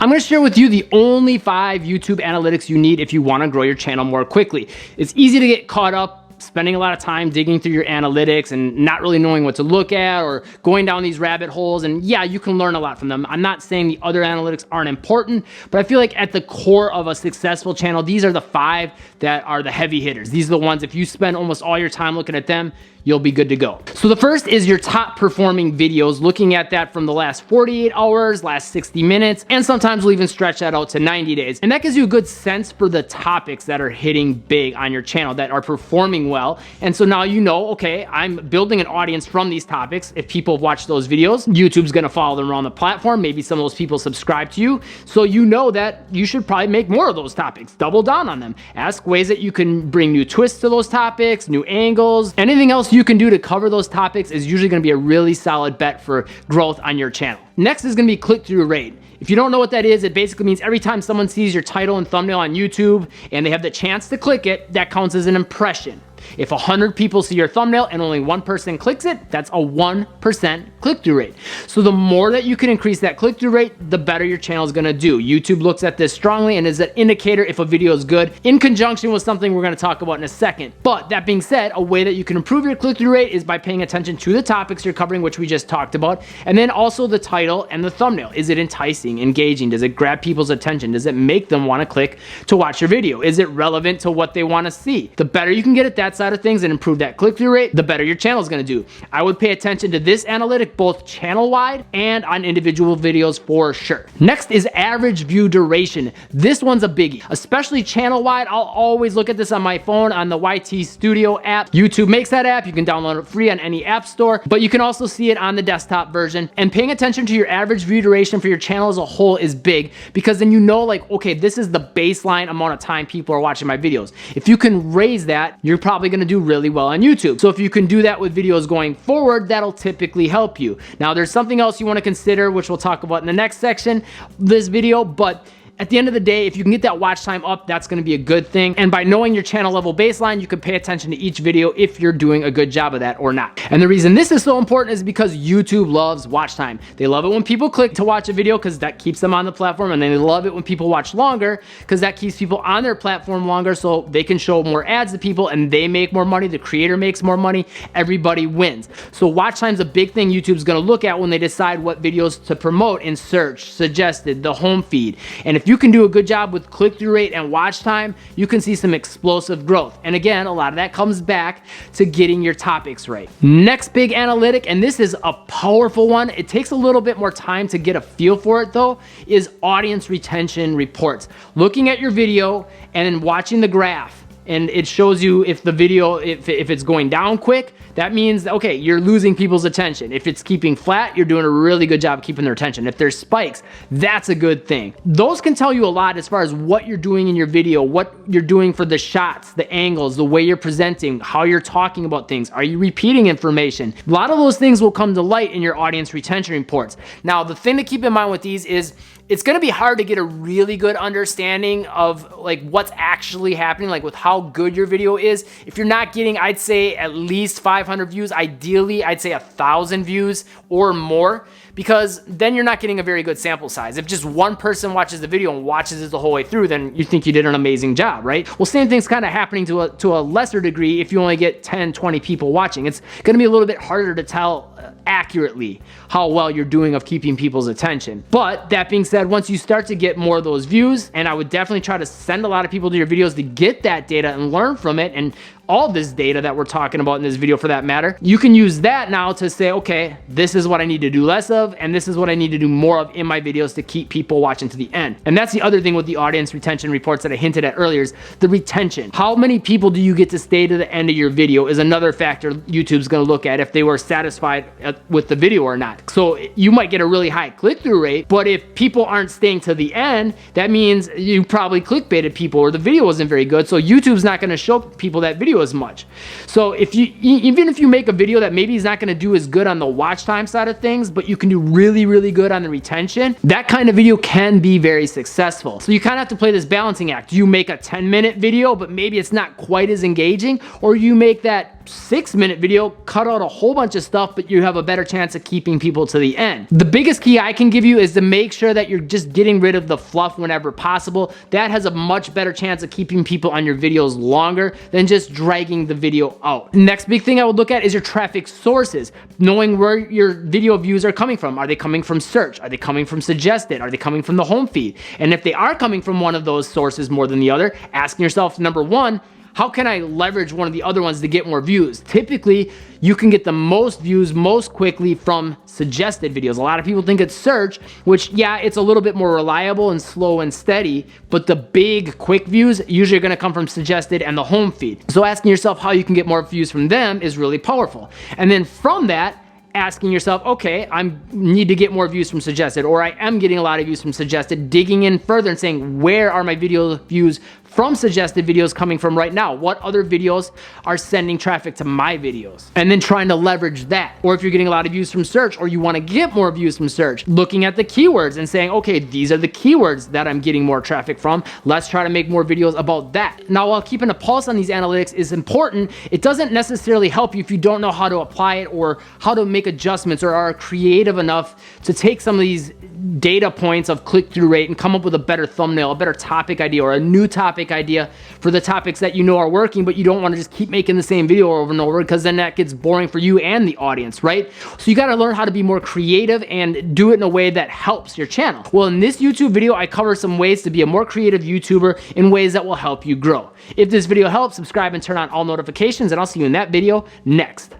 I'm gonna share with you the only 5 YouTube analytics you need if you wanna grow your channel more quickly. It's easy to get caught up spending a lot of time digging through your analytics and not really knowing what to look at or going down these rabbit holes. And yeah, you can learn a lot from them. I'm not saying the other analytics aren't important, but I feel like at the core of a successful channel, these are the 5 that are the heavy hitters. These are the ones, if you spend almost all your time looking at them, you'll be good to go. So the first is your top performing videos, looking at that from the last 48 hours, last 60 minutes, and sometimes we'll even stretch that out to 90 days. And that gives you a good sense for the topics that are hitting big on your channel, that are performing well. And so now you know, okay, I'm building an audience from these topics. If people have watched those videos, YouTube's gonna follow them around the platform. Maybe some of those people subscribe to you. So you know that you should probably make more of those topics, double down on them. Ask ways that you can bring new twists to those topics, new angles, anything else you can do to cover those topics is usually gonna be a really solid bet for growth on your channel. Next is gonna be click-through rate. If you don't know what that is, it basically means every time someone sees your title and thumbnail on YouTube and they have the chance to click it, that counts as an impression. If 100 people see your thumbnail and only 1 person clicks it, that's a 1% click-through rate. So the more that you can increase that click-through rate, the better your channel is gonna do. YouTube looks at this strongly and is an indicator if a video is good, in conjunction with something we're gonna talk about in a second. But that being said, a way that you can improve your click-through rate is by paying attention to the topics you're covering, which we just talked about, and then also the title and the thumbnail. Is it enticing, engaging? Does it grab people's attention? Does it make them wanna click to watch your video? Is it relevant to what they wanna see? The better you can get at that side of things and improve that click-through rate, the better your channel is gonna do. I would pay attention to this analytic both channel-wide and on individual videos for sure. Next is average view duration. This one's a biggie, especially channel-wide. I'll always look at this on my phone on the YT Studio app. YouTube makes that app. You can download it free on any app store, but you can also see it on the desktop version. And paying attention to your average view duration for your channel as a whole is big, because then you know, like, okay, this is the baseline amount of time people are watching my videos. If you can raise that, you're probably gonna do really well on YouTube. So if you can do that with videos going forward, that'll typically help you. Now there's something else you wanna consider, which we'll talk about in the next section of this video, but at the end of the day, if you can get that watch time up, that's gonna be a good thing. And by knowing your channel level baseline, you can pay attention to each video if you're doing a good job of that or not. And the reason this is so important is because YouTube loves watch time. They love it when people click to watch a video because that keeps them on the platform, and they love it when people watch longer because that keeps people on their platform longer so they can show more ads to people and they make more money, the creator makes more money, everybody wins. So watch time's a big thing YouTube's gonna look at when they decide what videos to promote in search, suggested, the home feed. And if you can do a good job with click-through rate and watch time, you can see some explosive growth. And again, a lot of that comes back to getting your topics right. Next big analytic, and this is a powerful one, it takes a little bit more time to get a feel for it though, is audience retention reports. Looking at your video and then watching the graph, and it shows you if the video, if it's going down quick, that means, okay, you're losing people's attention. If it's keeping flat, you're doing a really good job of keeping their attention. If there's spikes, that's a good thing. Those can tell you a lot as far as what you're doing in your video, what you're doing for the shots, the angles, the way you're presenting, how you're talking about things. Are you repeating information? A lot of those things will come to light in your audience retention reports. Now, the thing to keep in mind with these is it's gonna be hard to get a really good understanding of like what's actually happening, like with how good your video is. If you're not getting, I'd say at least 500 views, ideally I'd say 1,000 views or more, because then you're not getting a very good sample size. If just one person watches the video and watches it the whole way through, then you think you did an amazing job, right? Well, same thing's kind of happening to a lesser degree if you only get 10, 20 people watching. It's gonna be a little bit harder to tell accurately how well you're doing of keeping people's attention. But that being said, once you start to get more of those views, and I would definitely try to send a lot of people to your videos to get that data and learn from it, and all this data that we're talking about in this video for that matter, you can use that now to say, okay, this is what I need to do less of, and this is what I need to do more of in my videos to keep people watching to the end. And that's the other thing with the audience retention reports that I hinted at earlier, is the retention. How many people do you get to stay to the end of your video is another factor YouTube's gonna look at if they were satisfied with the video or not. So you might get a really high click-through rate, but if people aren't staying to the end, that means you probably clickbaited people or the video wasn't very good, so YouTube's not gonna show people that video as much. So if you, even if you make a video that maybe is not gonna do as good on the watch time side of things, but you can do really, really good on the retention, that kind of video can be very successful. So you kind of have to play this balancing act. You make a 10-minute video, but maybe it's not quite as engaging, or you make that 6-minute video, cut out a whole bunch of stuff, but you have a better chance of keeping people to the end. The biggest key I can give you is to make sure that you're just getting rid of the fluff whenever possible. That has a much better chance of keeping people on your videos longer than just dragging the video out. Next big thing I would look at is your traffic sources. Knowing where your video views are coming from. Are they coming from search? Are they coming from suggested? Are they coming from the home feed? And if they are coming from one of those sources more than the other, asking yourself, number one, how can I leverage one of the other ones to get more views? Typically, you can get the most views most quickly from suggested videos. A lot of people think it's search, which yeah, it's a little bit more reliable and slow and steady, but the big quick views usually are gonna come from suggested and the home feed. So asking yourself how you can get more views from them is really powerful. And then from that, asking yourself, okay, I need to get more views from suggested, or I am getting a lot of views from suggested, digging in further and saying, where are my video views from suggested videos coming from right now? What other videos are sending traffic to my videos? And then trying to leverage that. Or if you're getting a lot of views from search, or you wanna get more views from search, looking at the keywords and saying, okay, these are the keywords that I'm getting more traffic from. Let's try to make more videos about that. Now, while keeping a pulse on these analytics is important, it doesn't necessarily help you if you don't know how to apply it or how to make adjustments or are creative enough to take some of these data points of click-through rate and come up with a better thumbnail, a better topic idea, or a new topic idea for the topics that you know are working, but you don't want to just keep making the same video over and over, because then that gets boring for you and the audience, right? So you got to learn how to be more creative and do it in a way that helps your channel. Well, in this YouTube video, I cover some ways to be a more creative YouTuber in ways that will help you grow. If this video helps, subscribe and turn on all notifications, and I'll see you in that video next.